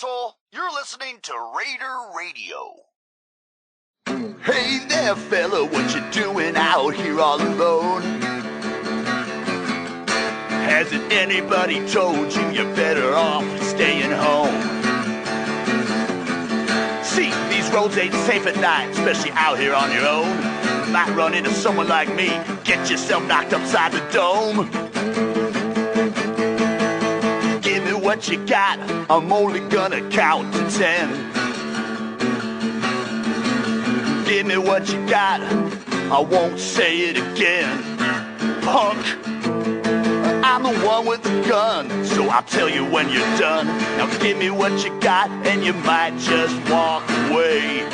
asshole. You're listening to Raider Radio. Hey there, fella, what you doing out here all alone? Hasn't anybody told you you're better off staying home? See, these roads ain't safe at night, especially out here on your own. You might run into someone like me, get yourself knocked upside the dome. Give me what you got, I'm only gonna count to 10. Give me what you got, I won't say it again. Punk, I'm the one with the gun, so I'll tell you when you're done. Now give me what you got, and you might just walk away.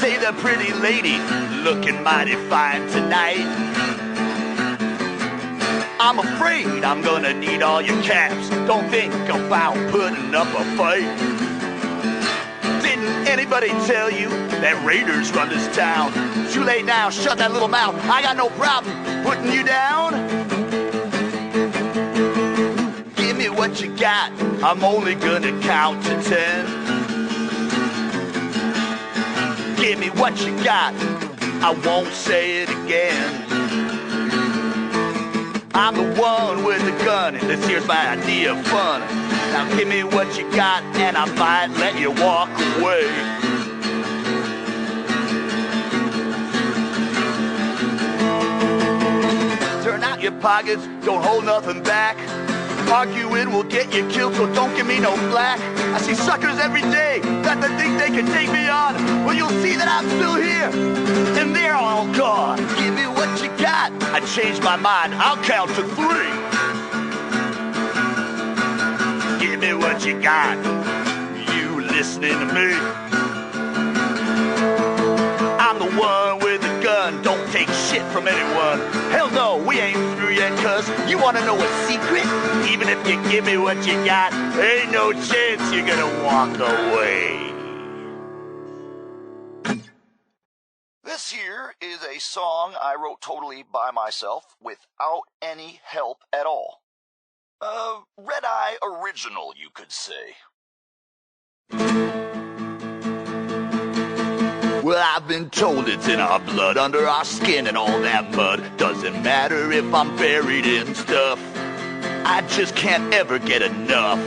Say the pretty lady, looking mighty fine tonight. I'm afraid I'm gonna need all your caps. Don't think about putting up a fight. Didn't anybody tell you that raiders run this town? Too late now, shut that little mouth. I got no problem putting you down. Give me what you got, I'm only gonna count to 10. Give me what you got, I won't say it again. I'm the one with the gun, and this here's my idea of fun. Now give me what you got, and I might let you walk away. Turn out your pockets, don't hold nothing back. Arguing will get you killed, so don't give me no flack. I see suckers every day that they think they can take me on. Well, you'll see that I'm still here, and they're all gone. Give me what you got. I changed my mind, I'll count to 3. Give me what you got. You listening to me? I'm the one with the gun, don't take shit from anyone. Hell no, we ain't through yet, cuz you wanna know a secret? Even if you give me what you got, ain't no chance you're gonna walk away. This here is a song I wrote totally by myself without any help at all. Redeye original, you could say. Well, I've been told it's in our blood, under our skin and all that mud. Doesn't matter if I'm buried in stuff, I just can't ever get enough.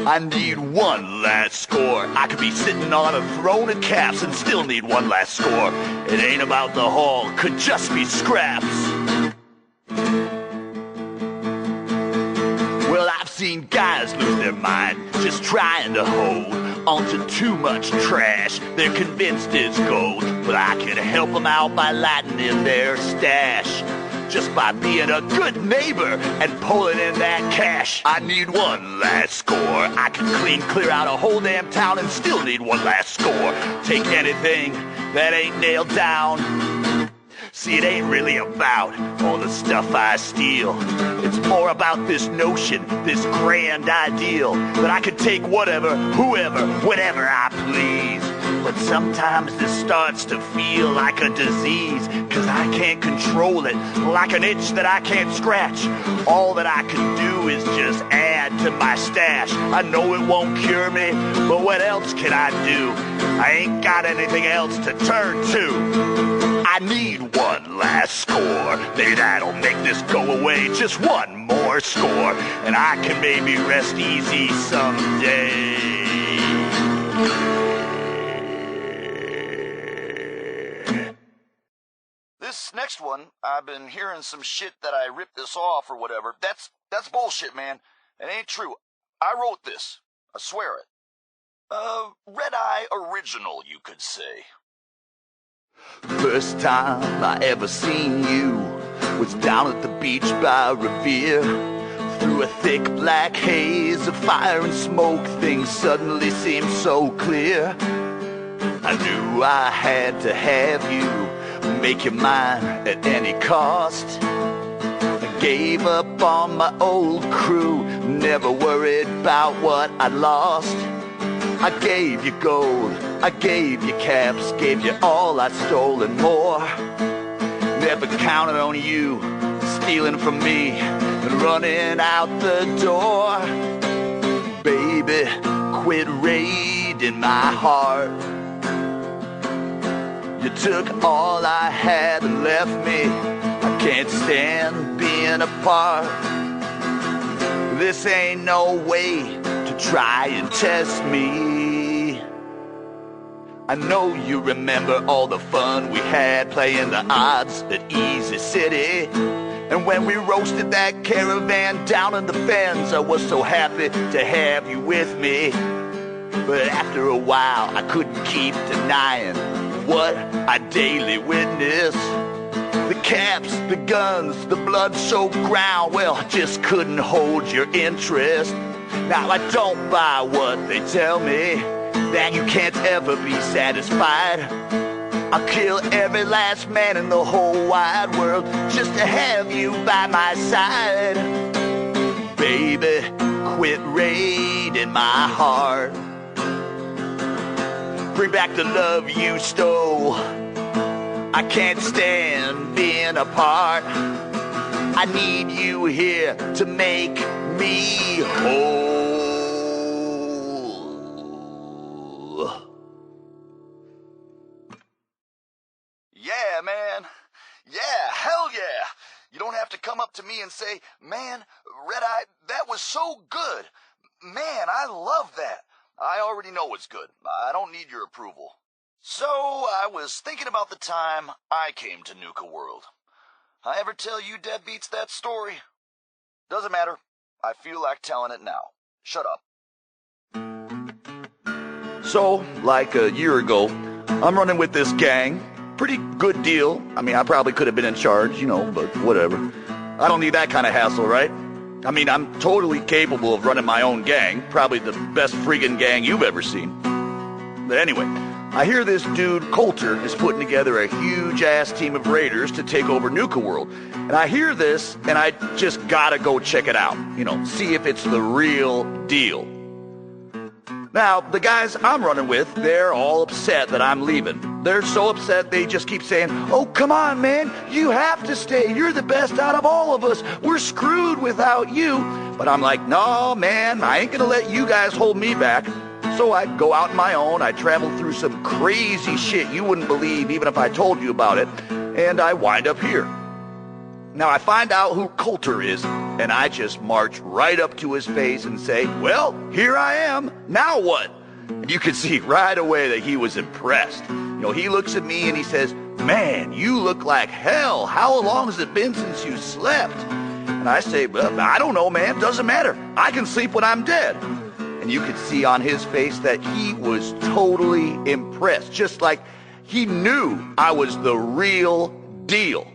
I need one last score. I could be sitting on a throne of caps and still need one last score. It ain't about the haul, could just be scraps. Well, I've seen guys lose their mind just trying to hold onto too much trash they're convinced is gold. But I can help them out by lightening their stash, just by being a good neighbor and pulling in that cash. I need one last score. I can clear out a whole damn town and still need one last score. Take anything that ain't nailed down. See, it ain't really about all the stuff I steal. It's more about this notion, this grand ideal, that I could take whatever, whoever, whenever I please. But sometimes this starts to feel like a disease, 'cause I can't control it, like an itch that I can't scratch. All that I can do is just add to my stash. I know it won't cure me, but what else can I do? I ain't got anything else to turn to. I need one last score. Maybe that'll make this go away. Just one more score, and I can maybe rest easy someday. This next one, I've been hearing some shit that I ripped this off or whatever. That's bullshit, man. It ain't true. I wrote this. I swear it. Redeye original, you could say. First time I ever seen you was down at the beach by Revere. Through a thick black haze of fire and smoke, things suddenly seemed so clear. I knew I had to have you, make you mine at any cost. I gave up on my old crew, never worried about what I'd lost. I gave you gold, I gave you caps, gave you all I stole and more. Never counted on you, stealing from me and running out the door. Baby, quit raiding my heart. You took all I had and left me. I can't stand being apart. This ain't no way to try and test me. I know you remember all the fun we had playing the odds at Easy City. And when we roasted that caravan down in the fens, I was so happy to have you with me. But after a while, I couldn't keep denying what I daily witness. The caps, the guns, the blood-soaked ground, well, I just couldn't hold your interest. Now I don't buy what they tell me, that you can't ever be satisfied. I'll kill every last man in the whole wide world just to have you by my side. Baby, quit raiding my heart. Bring back the love you stole. I can't stand being apart. I need you here to make me whole. Yeah, man. Yeah, hell yeah. You don't have to come up to me and say, man, Redeye, that was so good. Man, I love that. I already know it's good. I don't need your approval. So, I was thinking about the time I came to Nuka World. I ever tell you deadbeats that story? Doesn't matter. I feel like telling it now. Shut up. So, like a year ago, I'm running with this gang. Pretty good deal. I mean, I probably could have been in charge, you know, but whatever. I don't need that kind of hassle, right? I mean, I'm totally capable of running my own gang. Probably the best friggin' gang you've ever seen. But anyway, I hear this dude, Colter, is putting together a huge-ass team of raiders to take over Nuka World. And I hear this, and I just gotta go check it out. You know, see if it's the real deal. Now, the guys I'm running with, they're all upset that I'm leaving. They're so upset they just keep saying, oh, come on, man, you have to stay. You're the best out of all of us. We're screwed without you. But I'm like, no, man, I ain't gonna let you guys hold me back. So I go out on my own. I travel through some crazy shit you wouldn't believe even if I told you about it. And I wind up here. Now, I find out who Colter is, and I just march right up to his face and say, well, here I am. Now what? And you could see right away that he was impressed. You know, he looks at me and he says, man, you look like hell. How long has it been since you slept? And I say, well, I don't know, man. Doesn't matter. I can sleep when I'm dead. And you could see on his face that he was totally impressed, just like he knew I was the real deal.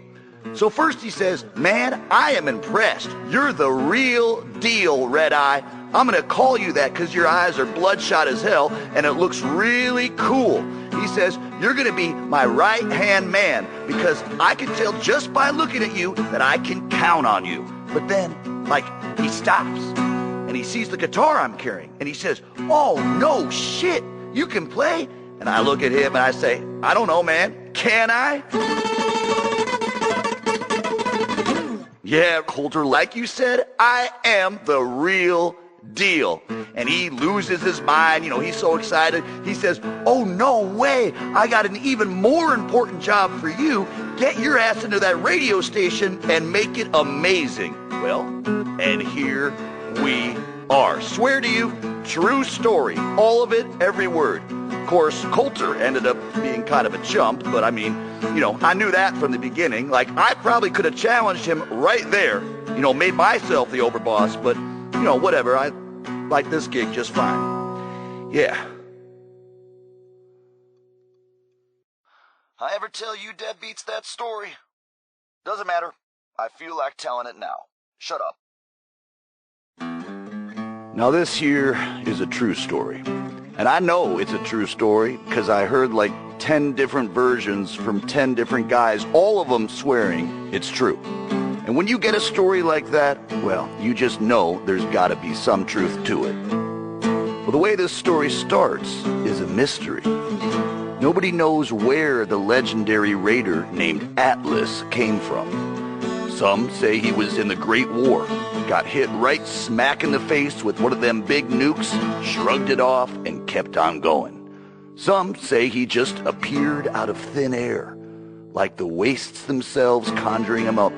So first he says, man, I am impressed. You're the real deal, Redeye. I'm going to call you that because your eyes are bloodshot as hell and it looks really cool. He says, you're going to be my right-hand man because I can tell just by looking at you that I can count on you. But then, like, he stops and he sees the guitar I'm carrying and he says, oh, no shit, you can play? And I look at him and I say, I don't know, man. Can I? Yeah, Colter, like you said, I am the real deal. And he loses his mind, you know, he's so excited. He says, oh, no way, I got an even more important job for you. Get your ass into that radio station and make it amazing. Well, and here we are. Swear to you, true story. All of it, every word. Of course, Colter ended up being kind of a chump, but I mean, you know, I knew that from the beginning. Like, I probably could have challenged him right there, you know, made myself the overboss, but, you know, whatever. I like this gig just fine. Yeah. I ever tell you deadbeats that story? Doesn't matter. I feel like telling it now. Shut up. Now this here is a true story. And I know it's a true story because I heard like 10 different versions from 10 different guys, all of them swearing it's true. And when you get a story like that, well, you just know there's got to be some truth to it. Well, the way this story starts is a mystery. Nobody knows where the legendary raider named Atlas came from. Some say he was in the Great War, got hit right smack in the face with one of them big nukes, shrugged it off, and kept on going. Some say he just appeared out of thin air, like the wastes themselves conjuring him up.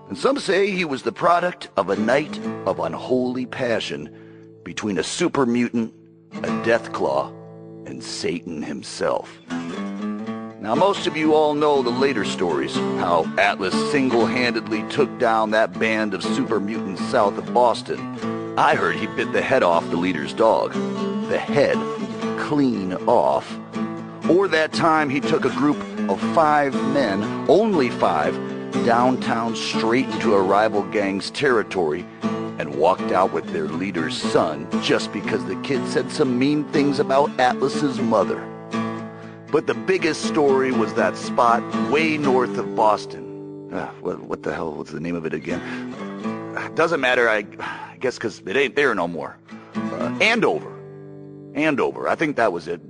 And some say he was the product of a night of unholy passion between a super mutant, a Deathclaw, and Satan himself. Now, most of you all know the later stories, how Atlas single-handedly took down that band of super mutants south of Boston. I heard he bit the head off the leader's dog. The head clean off. Or that time he took a group of 5 men, only 5, downtown straight into a rival gang's territory and walked out with their leader's son just because the kid said some mean things about Atlas's mother. But the biggest story was that spot way north of Boston. What the hell was the name of it again? Doesn't matter, I guess, because it ain't there no more. Andover. I think that was it.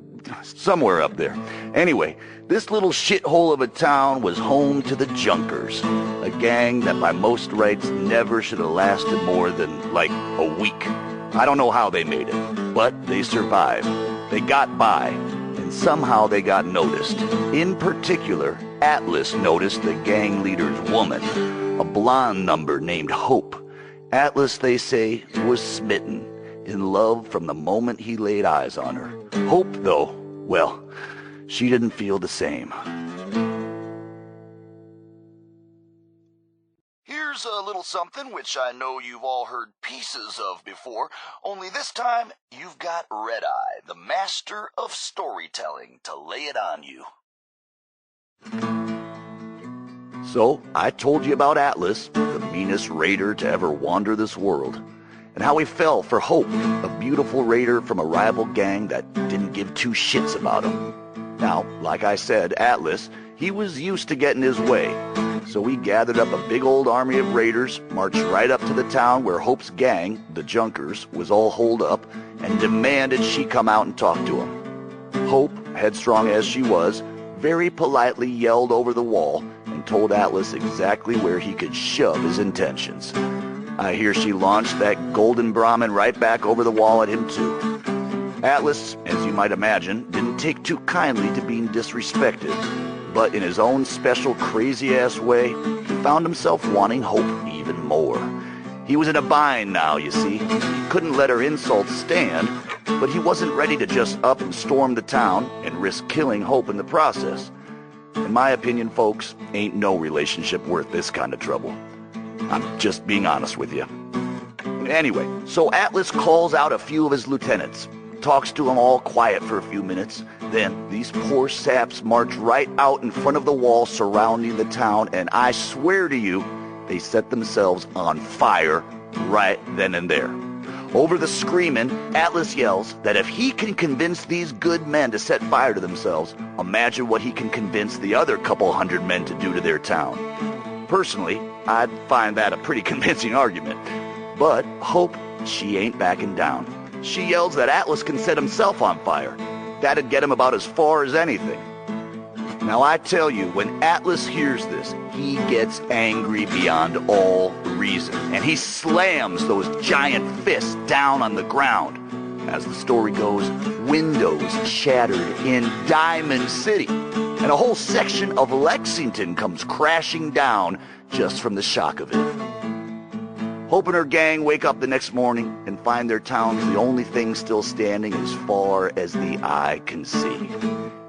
Somewhere up there. Anyway, this little shithole of a town was home to the Junkers, a gang that by most rights never should have lasted more than, like, a week. I don't know how they made it, but they survived. They got by, and somehow they got noticed. In particular, Atlas noticed the gang leader's woman, a blonde number named Hope. Atlas, they say, was smitten, in love from the moment he laid eyes on her. Hope, though, well, she didn't feel the same. Here's a little something which I know you've all heard pieces of before, only this time you've got Redeye, the master of storytelling, to lay it on you. So, I told you about Atlas, the meanest raider to ever wander this world, and how he fell for Hope, a beautiful raider from a rival gang that didn't give 2 shits about him. Now, like I said, Atlas, he was used to getting his way, so he gathered up a big old army of raiders, marched right up to the town where Hope's gang, the Junkers, was all holed up, and demanded she come out and talk to him. Hope, headstrong as she was, very politely yelled over the wall and told Atlas exactly where he could shove his intentions. I hear she launched that golden Brahmin right back over the wall at him, too. Atlas, as you might imagine, didn't take too kindly to being disrespected, but in his own special crazy-ass way, he found himself wanting Hope even more. He was in a bind now, you see. He couldn't let her insults stand, but he wasn't ready to just up and storm the town and risk killing Hope in the process. In my opinion, folks, ain't no relationship worth this kind of trouble. I'm just being honest with you. Anyway, so Atlas calls out a few of his lieutenants, talks to them all quiet for a few minutes. Then these poor saps march right out in front of the wall surrounding the town, and I swear to you, they set themselves on fire right then and there. Over the screaming, Atlas yells that if he can convince these good men to set fire to themselves, imagine what he can convince the other couple hundred men to do to their town. Personally, I'd find that a pretty convincing argument. But Hope, she ain't backing down. She yells that Atlas can set himself on fire. That'd get him about as far as anything. Now I tell you, when Atlas hears this, he gets angry beyond all reason, and he slams those giant fists down on the ground. As the story goes, windows shattered in Diamond City, and a whole section of Lexington comes crashing down just from the shock of it. Hope and her gang wake up the next morning and find their town's the only thing still standing as far as the eye can see.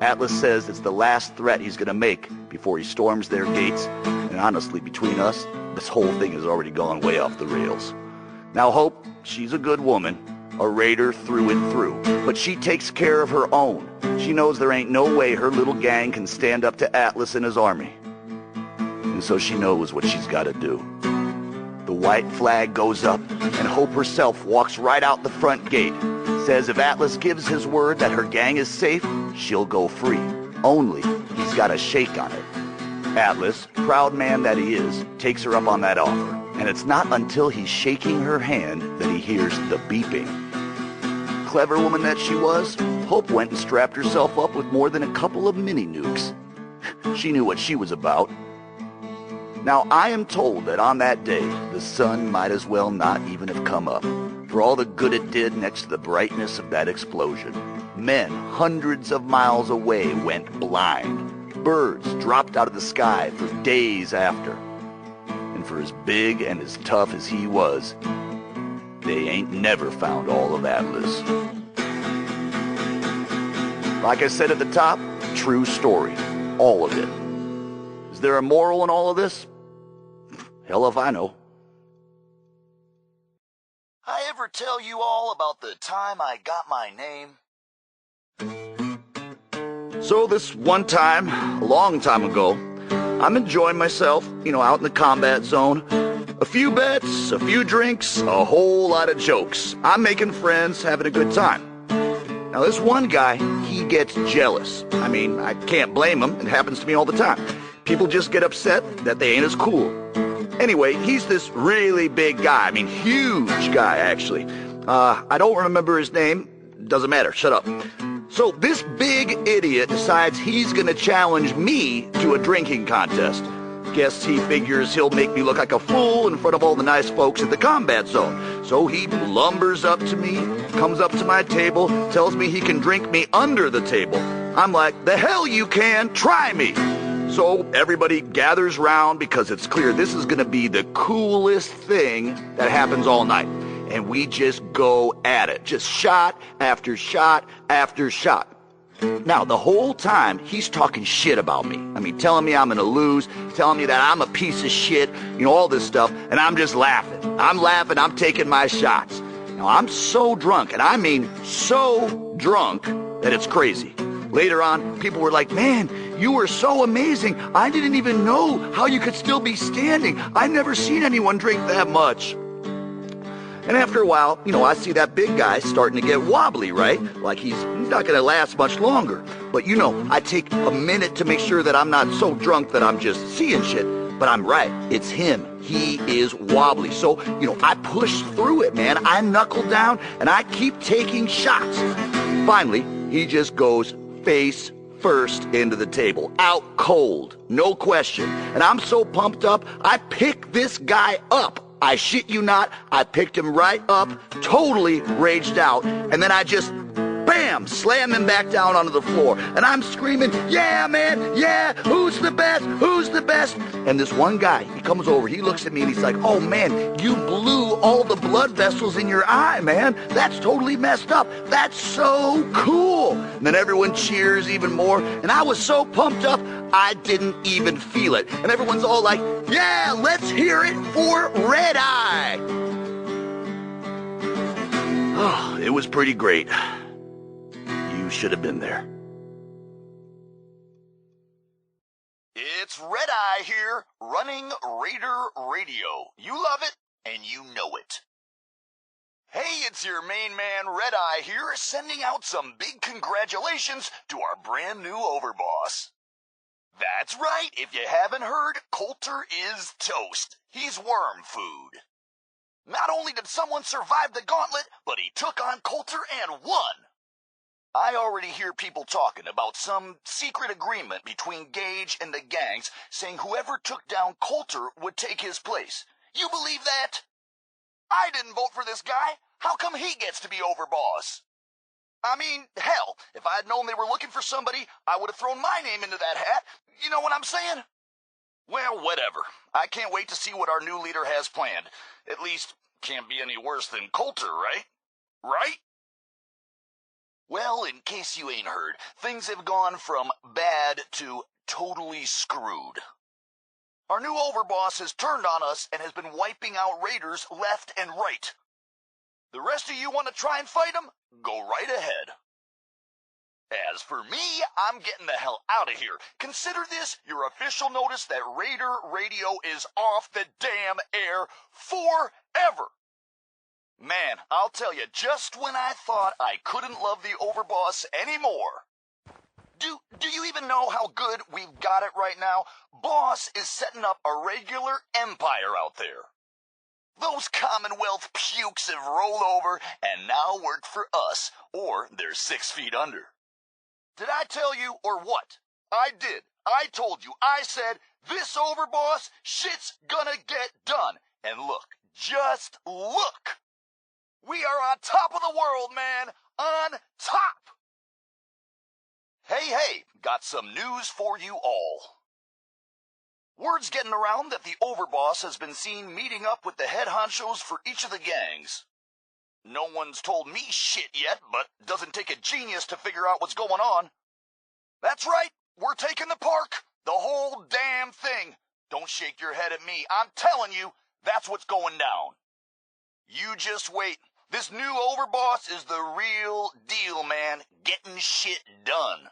Atlas says it's the last threat he's gonna make before he storms their gates, and honestly, between us, this whole thing has already gone way off the rails. Now Hope, she's a good woman, a raider through and through, but she takes care of her own. She knows there ain't no way her little gang can stand up to Atlas and his army. And so she knows what she's gotta do. The white flag goes up, and Hope herself walks right out the front gate. Says if Atlas gives his word that her gang is safe, she'll go free. Only, he's got a shake on it. Atlas, proud man that he is, takes her up on that offer. And it's not until he's shaking her hand that he hears the beeping. Clever woman that she was, Hope went and strapped herself up with more than a couple of mini nukes. She knew what she was about. Now, I am told that on that day, the sun might as well not even have come up, for all the good it did next to the brightness of that explosion. Men hundreds of miles away went blind. Birds dropped out of the sky for days after. And for as big and as tough as he was, they ain't never found all of Atlas. Like I said at the top, true story. All of it. Is there a moral in all of this? Hell if I know. I ever tell you all about the time I got my name? So this one time, a long time ago, I'm enjoying myself, out in the combat zone. A few bets, a few drinks, a whole lot of jokes. I'm making friends, having a good time. Now this one guy, he gets jealous. I mean, I can't blame him. It happens to me all the time. People just get upset that they ain't as cool. Anyway, he's this really big guy. I mean, huge guy, actually. I don't remember his name. Doesn't matter. Shut up. So this big idiot decides he's gonna challenge me to a drinking contest. Guess he figures he'll make me look like a fool in front of all the nice folks at the combat zone. So he lumbers up to me, comes up to my table, tells me he can drink me under the table. I'm like, the hell you can, try me. So everybody gathers round because it's clear this is gonna be the coolest thing that happens all night. And we just go at it, just shot after shot after shot. Now, the whole time, he's talking shit about me. I mean, telling me I'm gonna lose, telling me that I'm a piece of shit, all this stuff, and I'm just laughing. I'm laughing, I'm taking my shots. Now, I'm so drunk, and I mean so drunk, that it's crazy. Later on, people were like, man, you were so amazing. I didn't even know how you could still be standing. I've never seen anyone drink that much. And after a while, I see that big guy starting to get wobbly, right? Like he's not going to last much longer. But I take a minute to make sure that I'm not so drunk that I'm just seeing shit. But I'm right. It's him. He is wobbly. So, I push through it, man. I knuckle down and I keep taking shots. Finally, he just goes face first into the table. Out cold. No question. And I'm so pumped up, I pick this guy up. I shit you not, I picked him right up, totally raged out, and then I just, bam, slam him back down onto the floor. And I'm screaming, yeah, man, yeah, who's the best, who's the best? And this one guy, he comes over, he looks at me and he's like, oh man, you blew all the blood vessels in your eye, man. That's totally messed up. That's so cool. And then everyone cheers even more, and I was so pumped up, I didn't even feel it. And everyone's all like, yeah, let's hear it for Redeye. Oh, it was pretty great. You should have been there. It's Redeye here, running Raider Radio. You love it, and you know it. Hey, it's your main man Redeye here, sending out some big congratulations to our brand new Overboss. That's right, if you haven't heard, Colter is toast. He's worm food. Not only did someone survive the gauntlet, but he took on Colter and won. I already hear people talking about some secret agreement between Gage and the gangs saying whoever took down Colter would take his place. You believe that? I didn't vote for this guy. How come he gets to be Overboss? I mean, hell, if I had known they were looking for somebody, I would have thrown my name into that hat. You know what I'm saying? Well, whatever. I can't wait to see what our new leader has planned. At least, can't be any worse than Colter, right? Right? Well, in case you ain't heard, things have gone from bad to totally screwed. Our new Overboss has turned on us and has been wiping out raiders left and right. The rest of you want to try and fight him? Go right ahead. As for me, I'm getting the hell out of here. Consider this your official notice that Raider Radio is off the damn air forever. Man, I'll tell you, just when I thought I couldn't love the Overboss anymore. Do you even know how good we've got it right now? Boss is setting up a regular empire out there. Those Commonwealth pukes have rolled over and now work for us, or they're 6 feet under. Did I tell you or what? I did. I told you. I said This Overboss, shit's gonna get done. And look, just look. We are on top of the world, man. On top. Hey, got some news for you all. Word's getting around that the Overboss has been seen meeting up with the head honchos for each of the gangs. No one's told me shit yet, but doesn't take a genius to figure out what's going on. That's right, we're taking the park, the whole damn thing. Don't shake your head at me, I'm telling you, that's what's going down. You just wait. This new Overboss is the real deal, man, getting shit done.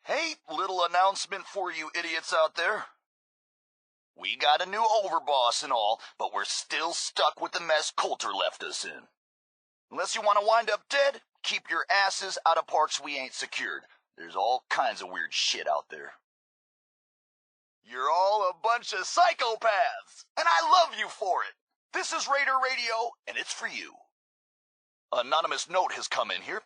Hey, little announcement for you idiots out there. We got a new Overboss and all, but we're still stuck with the mess Colter left us in. Unless you want to wind up dead, keep your asses out of parks we ain't secured. There's all kinds of weird shit out there. You're all a bunch of psychopaths, and I love you for it. This is Raider Radio, and it's for you. Anonymous note has come in here.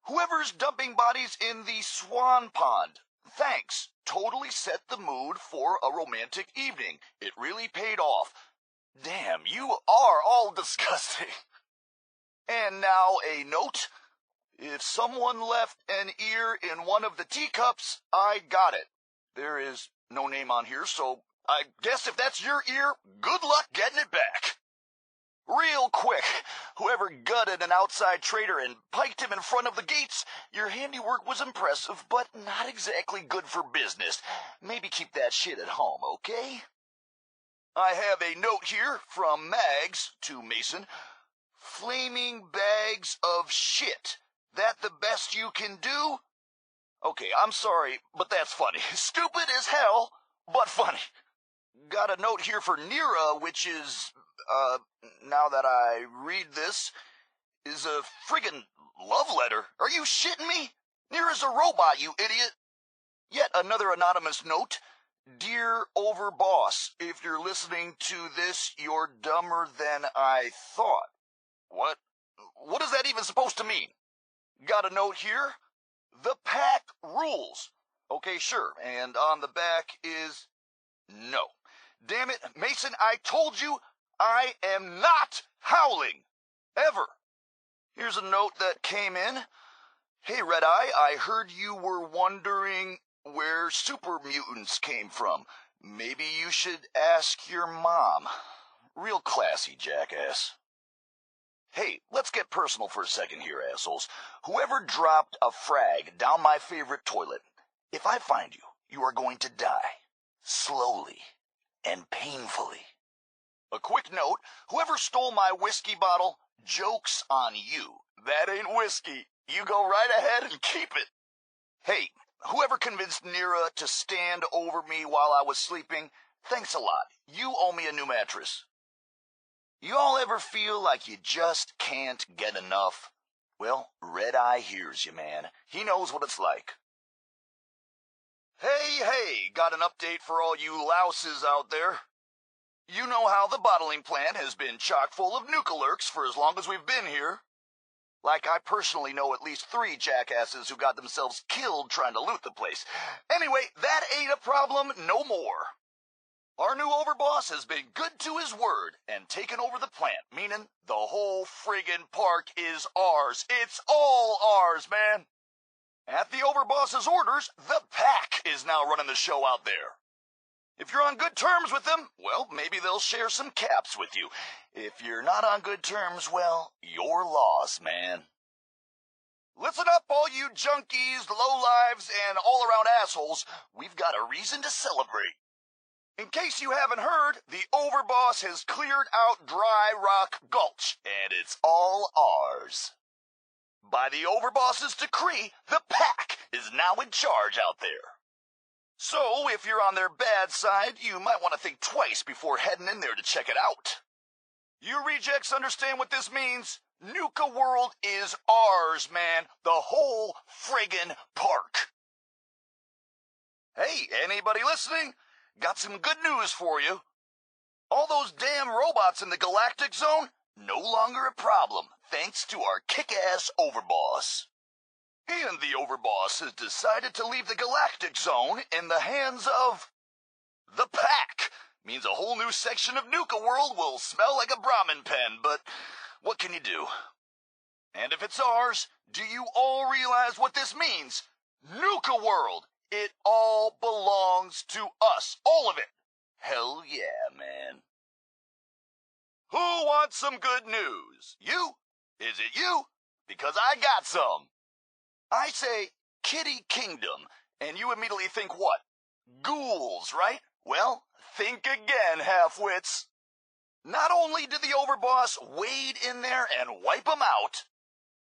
Whoever's dumping bodies in the Swan Pond, thanks. Totally set the mood for a romantic evening. It really paid off. Damn, you are all disgusting. And now a note. If someone left an ear in one of the teacups, I got it. There is no name on here, so I guess if that's your ear, good luck getting it back. Real quick, whoever gutted an outside trader and piked him in front of the gates, your handiwork was impressive, but not exactly good for business. Maybe keep that shit at home, okay? I have a note here from Mags to Mason. Flaming bags of shit. That the best you can do? Okay, I'm sorry, but that's funny. Stupid as hell, but funny. Got a note here for Nira, which is, now that I read this, is a friggin' love letter. Are you shitting me? Nira's a robot, you idiot. Yet another anonymous note. Dear Overboss, if you're listening to this, you're dumber than I thought. What? What is that even supposed to mean? Got a note here. The pack rules. Okay, sure. And on the back is no. Damn it, Mason, I told you I am not howling. Ever. Here's a note that came in. Hey, Redeye, I heard you were wondering where supermutants came from. Maybe you should ask your mom. Real classy, jackass. Hey, let's get personal for a second here, assholes. Whoever dropped a frag down my favorite toilet, if I find you, you are going to die. Slowly and painfully. A quick note, whoever stole my whiskey bottle, joke's on you. That ain't whiskey. You go right ahead and keep it. Hey, whoever convinced Nira to stand over me while I was sleeping, thanks a lot. You owe me a new mattress. You all ever feel like you just can't get enough? Well, Redeye hears you, man. He knows what it's like. Hey, got an update for all you louses out there. You know how the bottling plant has been chock full of Nuka lurks for as long as we've been here. Like I personally know at least 3 jackasses who got themselves killed trying to loot the place. Anyway, that ain't a problem no more. Our new Overboss has been good to his word and taken over the plant, meaning the whole friggin' park is ours. It's all ours, man. At the Overboss's orders, the pack is now running the show out there. If you're on good terms with them, well, maybe they'll share some caps with you. If you're not on good terms, well, you're lost, man. Listen up, all you junkies, lowlives, and all-around assholes. We've got a reason to celebrate. In case you haven't heard, the Overboss has cleared out dry Rock Gulch, and it's all ours. By the Overboss's decree, the pack is now in charge out there. So, if you're on their bad side, you might want to think twice before heading in there to check it out. You rejects understand what this means? Nuka World is ours, man. The whole friggin' park. Hey, anybody listening? Got some good news for you. All those damn robots in the Galactic Zone, no longer a problem, thanks to our kick-ass Overboss. And the Overboss has decided to leave the Galactic Zone in the hands of The pack means a whole new section of Nuka World will smell like a Brahmin pen, but what can you do? And if it's ours, do you all realize what this means? Nuka World! It all belongs to us. All of it. Hell yeah, man. Who wants some good news? You? Is it you? Because I got some. I say Kiddie Kingdom, and you immediately think what? Ghouls, right? Well, think again, half-wits. Not only did the Overboss wade in there and wipe 'em out,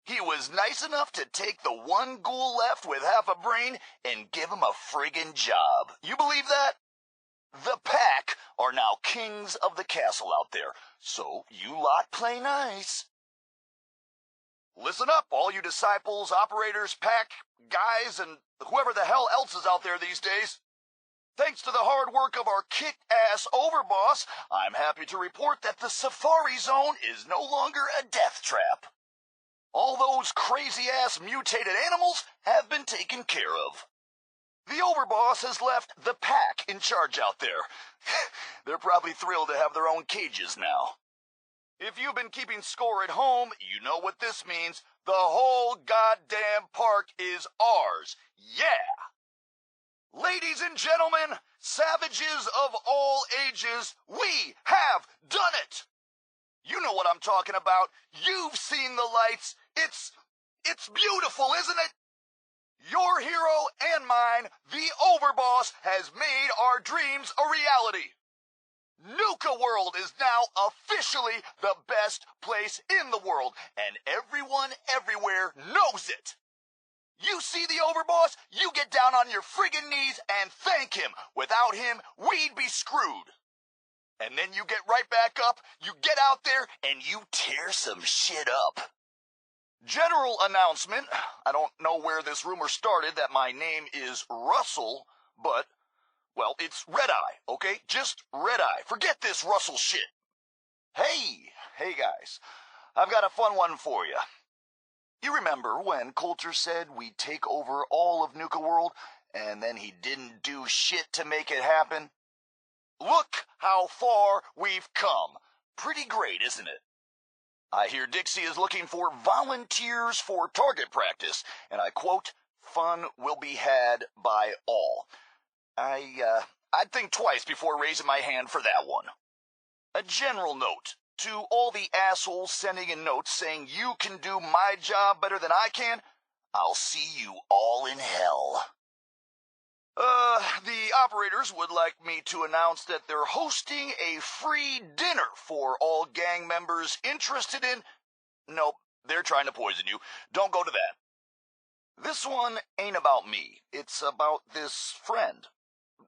he was nice enough to take the one ghoul left with half a brain and give him a friggin' job. You believe that? The pack are now kings of the castle out there, so you lot play nice. Listen up, all you disciples, operators, pack, guys, and whoever the hell else is out there these days. Thanks to the hard work of our kick-ass Overboss, I'm happy to report that the Safari Zone is no longer a death trap. All those crazy-ass mutated animals have been taken care of. The Overboss has left the pack in charge out there. They're probably thrilled to have their own cages now. If you've been keeping score at home, you know what this means. The whole goddamn park is ours. Yeah! Ladies and gentlemen, savages of all ages, we have done it! You know what I'm talking about. You've seen the lights. It's beautiful, isn't it? Your hero and mine, the Overboss, has made our dreams a reality. Nuka World is now officially the best place in the world, and everyone everywhere knows it. You see the Overboss, you get down on your friggin' knees and thank him. Without him, we'd be screwed. And then you get right back up, you get out there, and you tear some shit up. General announcement. I don't know where this rumor started that my name is Russell, but, well, it's Redeye, okay? Just Redeye. Forget this Russell shit. Hey guys, I've got a fun one for you. You remember when Colter said we'd take over all of Nuka World, and then he didn't do shit to make it happen? Look how far we've come. Pretty great, isn't it? I hear Dixie is looking for volunteers for target practice, and I quote, "Fun will be had by all." I'd think twice before raising my hand for that one. A general note to all the assholes sending in notes saying you can do my job better than I can, I'll see you all in hell. The operators would like me to announce that they're hosting a free dinner for all gang members interested in... Nope, they're trying to poison you. Don't go to that. This one ain't about me. It's about this friend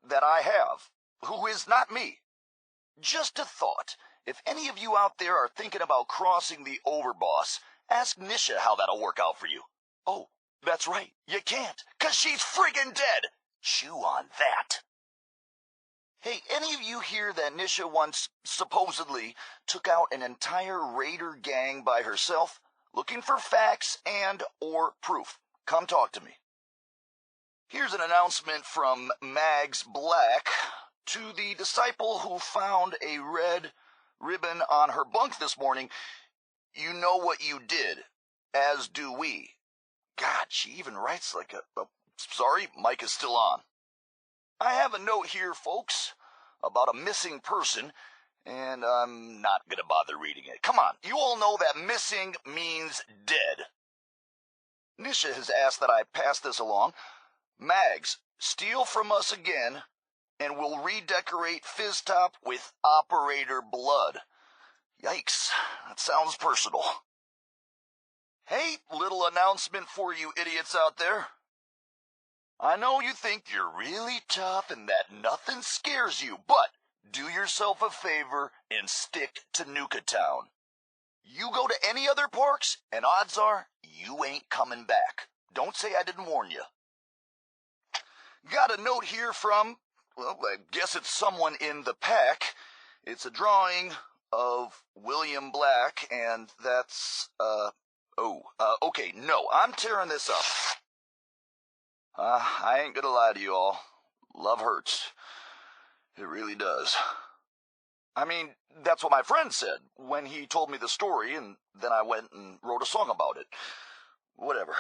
that I have, who is not me. Just a thought. If any of you out there are thinking about crossing the Overboss, ask Nisha how that'll work out for you. Oh, that's right. You can't, 'cause she's friggin' dead. Chew on that. Hey, any of you hear that Nisha once supposedly took out an entire raider gang by herself, looking for facts and or proof? Come talk to me. Here's an announcement from Mags Black to the disciple who found a red ribbon on her bunk this morning. You know what you did, as do we. God, she even writes like a sorry, mic is still on. I have a note here, folks, about a missing person, and I'm not going to bother reading it. Come on, you all know that missing means dead. Nisha has asked that I pass this along. Mags, steal from us again, and we'll redecorate Fizztop with operator blood. Yikes, that sounds personal. Hey, little announcement for you idiots out there. I know you think you're really tough and that nothing scares you, but do yourself a favor and stick to Nuka Town. You go to any other parks, and odds are you ain't coming back. Don't say I didn't warn you. Got a note here from, well, I guess it's someone in the pack. It's a drawing of William Black, and that's, okay, no, I'm tearing this up. I ain't gonna lie to you all. Love hurts. It really does. I mean, that's what my friend said when he told me the story, and then I went and wrote a song about it. Whatever.